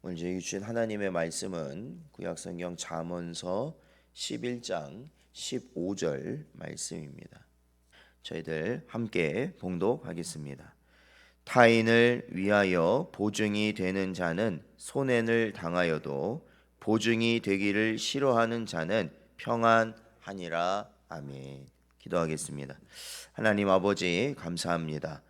오늘 저희 주신 하나님의 말씀은 구약성경 잠언서 11장 15절 말씀입니다. 저희들 함께 봉독하겠습니다. 타인을 위하여 보증이 되는 자는 손해를 당하여도 보증이 되기를 싫어하는 자는 평안하니라. 아멘. 기도하겠습니다. 하나님 아버지 감사합니다.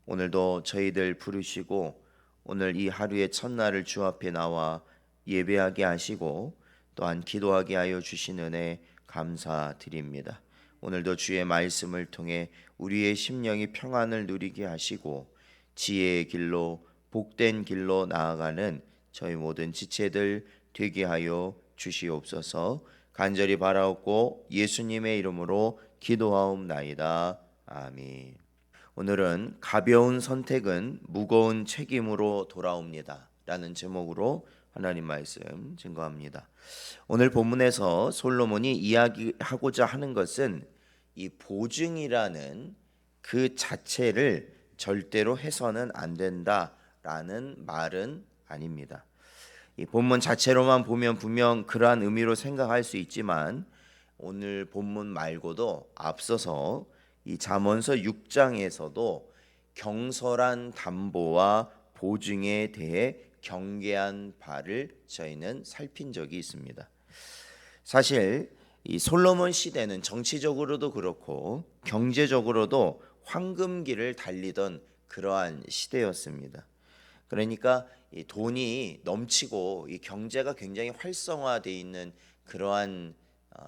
오늘도 저희들 부르시고 오늘 이 하루의 첫날을 주 앞에 나와 예배하게 하시고 또한 기도하게 하여 주신 은혜 감사드립니다. 오늘도 주의 말씀을 통해 우리의 심령이 평안을 누리게 하시고 지혜의 길로 복된 길로 나아가는 저희 모든 지체들 되게 하여 주시옵소서. 간절히 바라옵고 예수님의 이름으로 기도하옵나이다. 아멘. 오늘은 가벼운 선택은 무거운 책임으로 돌아옵니다 라는 제목으로 하나님 말씀 증거합니다. 오늘 본문에서 솔로몬이 이야기하고자 하는 것은 이 보증이라는 그 자체를 절대로 해서는 안 된다라는 말은 아닙니다. 이 본문 자체로만 보면 분명 그러한 의미로 생각할 수 있지만 오늘 본문 말고도 앞서서 이 잠언서 6장에서도 경솔한 담보와 보증에 대해 경계한 바를 저희는 살핀 적이 있습니다. 사실 이 솔로몬 시대는 정치적으로도 그렇고 경제적으로도 황금기를 달리던 그러한 시대였습니다. 그러니까 이 돈이 넘치고 이 경제가 굉장히 활성화되어 있는 그러한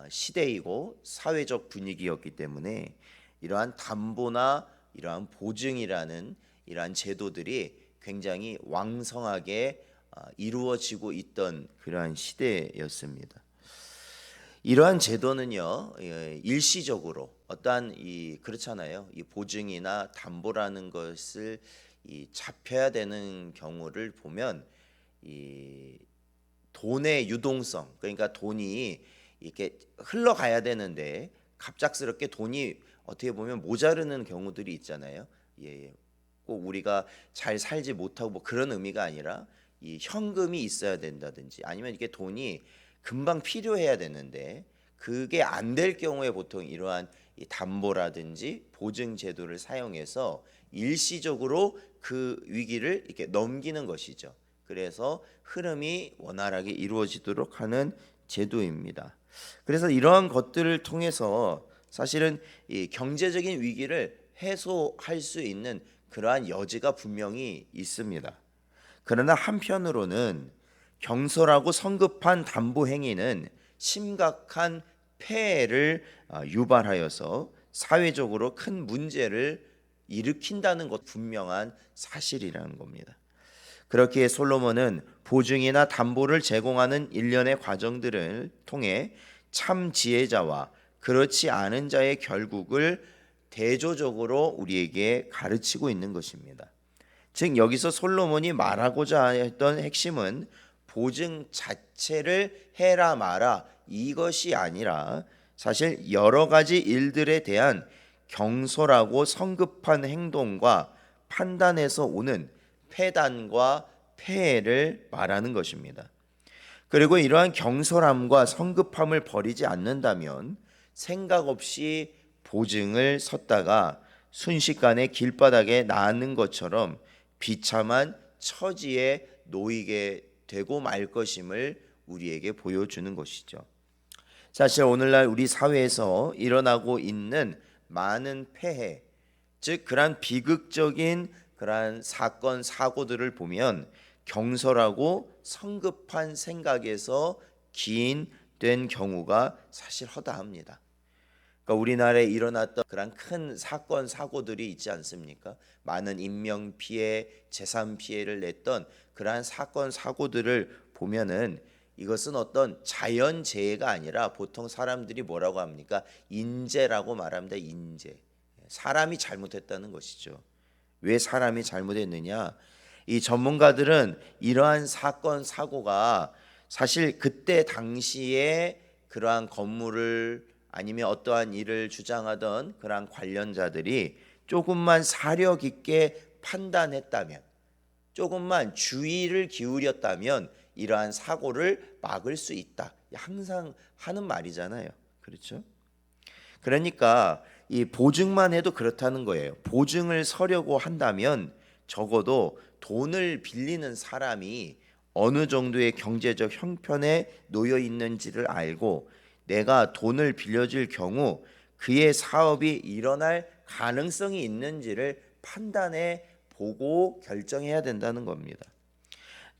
시대이고 사회적 분위기였기 때문에 이러한 담보나 이러한 보증이라는 이러한 제도들이 굉장히 왕성하게 이루어지고 있던 그러한 시대였습니다. 이러한 제도는요, 일시적으로 어떠한 그렇잖아요. 이 보증이나 담보라는 것을 잡혀야 되는 경우를 보면 이 돈의 유동성, 그러니까 돈이 이렇게 흘러가야 되는데 갑작스럽게 돈이 어떻게 보면 모자르는 경우들이 있잖아요. 꼭 우리가 잘 살지 못하고 뭐 그런 의미가 아니라 이 현금이 있어야 된다든지 아니면 이게 돈이 금방 필요해야 되는데 그게 안 될 경우에 보통 이러한 이 담보라든지 보증 제도를 사용해서 일시적으로 그 위기를 이렇게 넘기는 것이죠. 그래서 흐름이 원활하게 이루어지도록 하는 제도입니다. 그래서 이러한 것들을 통해서 사실은 이 경제적인 위기를 해소할 수 있는 그러한 여지가 분명히 있습니다. 그러나 한편으로는 경솔하고 성급한 담보 행위는 심각한 폐해를 유발하여서 사회적으로 큰 문제를 일으킨다는 것 분명한 사실이라는 겁니다. 그렇기에 솔로몬은 보증이나 담보를 제공하는 일련의 과정들을 통해 참 지혜자와 그렇지 않은 자의 결국을 대조적으로 우리에게 가르치고 있는 것입니다. 즉 여기서 솔로몬이 말하고자 했던 핵심은 보증 자체를 해라 마라 이것이 아니라 사실 여러 가지 일들에 대한 경솔하고 성급한 행동과 판단에서 오는 폐단과 폐해를 말하는 것입니다. 그리고 이러한 경솔함과 성급함을 버리지 않는다면 생각 없이 보증을 섰다가 순식간에 길바닥에 나앉는 것처럼 비참한 처지에 놓이게 되고 말 것임을 우리에게 보여주는 것이죠. 사실 오늘날 우리 사회에서 일어나고 있는 많은 폐해, 즉 그러한 비극적인 그러한 사건 사고들을 보면 경솔하고 성급한 생각에서 기인된 경우가 사실 허다합니다. 그러니까 우리나라에 일어났던 그런 큰 사건 사고들이 있지 않습니까? 많은 인명 피해, 재산 피해를 냈던 그러한 사건 사고들을 보면은 이것은 어떤 자연재해가 아니라 보통 사람들이 뭐라고 합니까? 인재라고 말합니다. 인재. 사람이 잘못했다는 것이죠. 왜 사람이 잘못했느냐? 이 전문가들은 이러한 사건 사고가 사실 그때 당시에 그러한 건물을 아니면 어떠한 일을 주장하던 그러한 관련자들이 조금만 사력 있게 판단했다면 조금만 주의를 기울였다면 이러한 사고를 막을 수 있다. 항상 하는 말이잖아요. 그렇죠? 그러니까 이 보증만 해도 그렇다는 거예요. 보증을 서려고 한다면 적어도 돈을 빌리는 사람이 어느 정도의 경제적 형편에 놓여 있는지를 알고 내가 돈을 빌려줄 경우 그의 사업이 일어날 가능성이 있는지를 판단해 보고 결정해야 된다는 겁니다.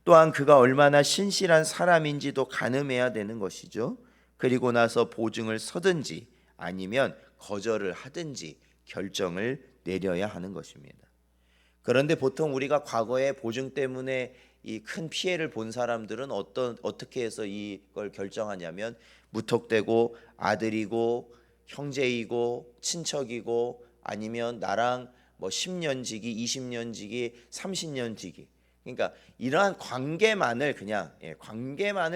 또한 그가 얼마나 신실한 사람인지도 가늠해야 되는 것이죠. 그리고 나서 보증을 서든지 아니면 거절을 하든지 결정을 내려야 하는 것입니다. 그런데 보통 우리가 과거에 보증 때문에 이 큰 피해를 본 사람들은 어떻게 해서 이걸 결정하냐면 무턱대고 아들이고 형제이고 친척이고 아니면 나랑 뭐 10년 지기, 20년 지기, 30년 지기. 그러니까 이러한 관계만을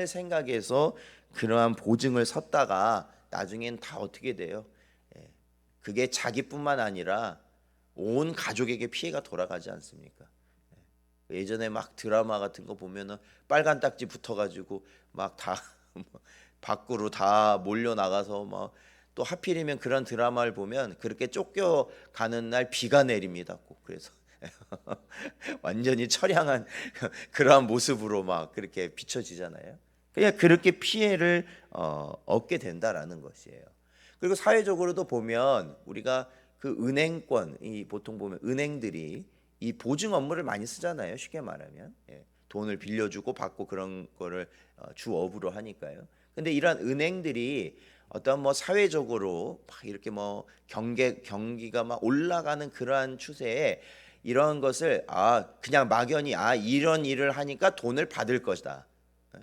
생각해서 그러한 보증을 섰다가 나중엔 다 어떻게 돼요? 그게 자기뿐만 아니라 온 가족에게 피해가 돌아가지 않습니까? 예전에 막 드라마 같은 거 보면은 빨간 딱지 붙어가지고 막 다 밖으로 다 몰려 나가서 막 또 하필이면 그런 드라마를 보면 그렇게 쫓겨가는 날 비가 내립니다. 꼭 그래서 완전히 처량한 그러한 모습으로 막 그렇게 비춰지잖아요. 그냥 그렇게 피해를 얻게 된다라는 것이에요. 그리고 사회적으로도 보면 우리가 그 은행권, 이 보통 보면 은행들이 이 보증 업무를 많이 쓰잖아요. 쉽게 말하면 돈을 빌려주고 받고 그런 거를 주업으로 하니까요. 근데 이러한 은행들이 어떤 뭐 사회적으로 막 이렇게 뭐 경기가 막 올라가는 그러한 추세에 이런 것을 그냥 막연히 이런 일을 하니까 돈을 받을 것이다.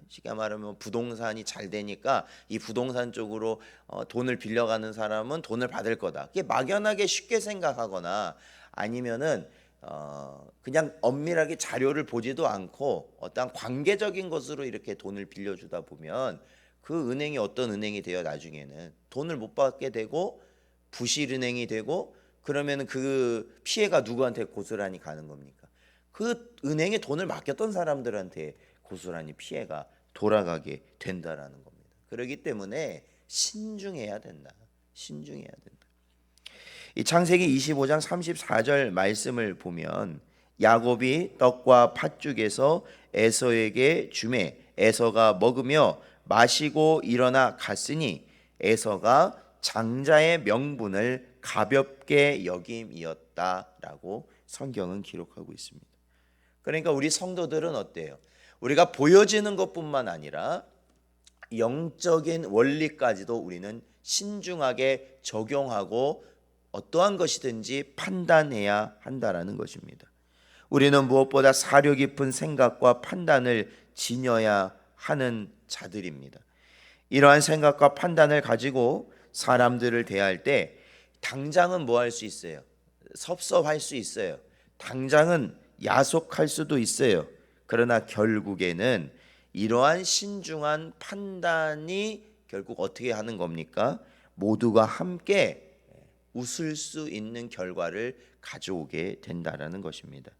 쉽게 말하면 부동산이 잘 되니까 이 부동산 쪽으로 돈을 빌려가는 사람은 돈을 받을 거다. 이게 막연하게 쉽게 생각하거나 아니면은 그냥 엄밀하게 자료를 보지도 않고 어떤 관계적인 것으로 이렇게 돈을 빌려주다 보면 그 은행이 어떤 은행이 되어 나중에는 돈을 못 받게 되고 부실은행이 되고 그러면은 그 피해가 누구한테 고스란히 가는 겁니까? 그 은행에 돈을 맡겼던 사람들한테 고스란히 피해가 돌아가게 된다라는 겁니다. 그렇기 때문에 신중해야 된다. 신중해야 된다. 이 창세기 25장 34절 말씀을 보면 야곱이 떡과 팥죽에서 에서에게 주매 에서가 먹으며 마시고 일어나 갔으니 에서가 장자의 명분을 가볍게 여김이었다라고 성경은 기록하고 있습니다. 그러니까 우리 성도들은 어때요? 우리가 보여지는 것뿐만 아니라 영적인 원리까지도 우리는 신중하게 적용하고 어떠한 것이든지 판단해야 한다라는 것입니다. 우리는 무엇보다 사려 깊은 생각과 판단을 지녀야 하는 자들입니다. 이러한 생각과 판단을 가지고 사람들을 대할 때 당장은 뭐 할 수 있어요? 섭섭할 수 있어요. 당장은 야속할 수도 있어요. 그러나 결국에는 이러한 신중한 판단이 결국 어떻게 하는 겁니까? 모두가 함께 웃을 수 있는 결과를 가져오게 된다라는 것입니다.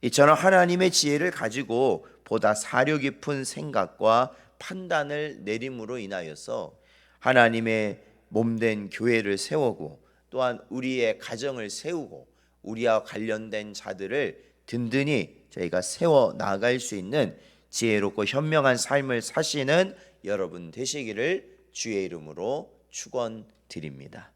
이처럼 하나님의 지혜를 가지고 보다 사려 깊은 생각과 판단을 내림으로 인하여서 하나님의 몸된 교회를 세우고 또한 우리의 가정을 세우고 우리와 관련된 자들을 든든히 저희가 세워 나갈 수 있는 지혜롭고 현명한 삶을 사시는 여러분 되시기를 주의 이름으로 축원드립니다.